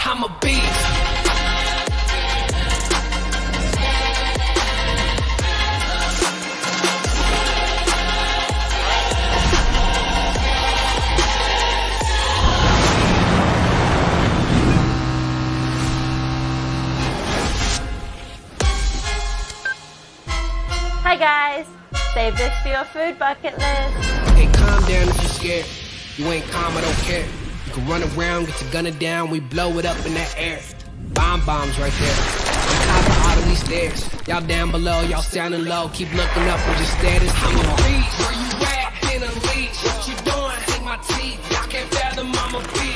I'm a beast. Hi guys, save this for your food bucket list. Hey, calm down if you're scared. You ain't calm, I don't care. You can run around, get your gunner down, we blow it up in the air. Bombs right there. On top of all of these stairs. Y'all down below, y'all sounding low. Keep looking up with your status. I'm a beast. Where you at? In a leash. What you doing? Take my teeth. Y'all can't fathom I'm a beast.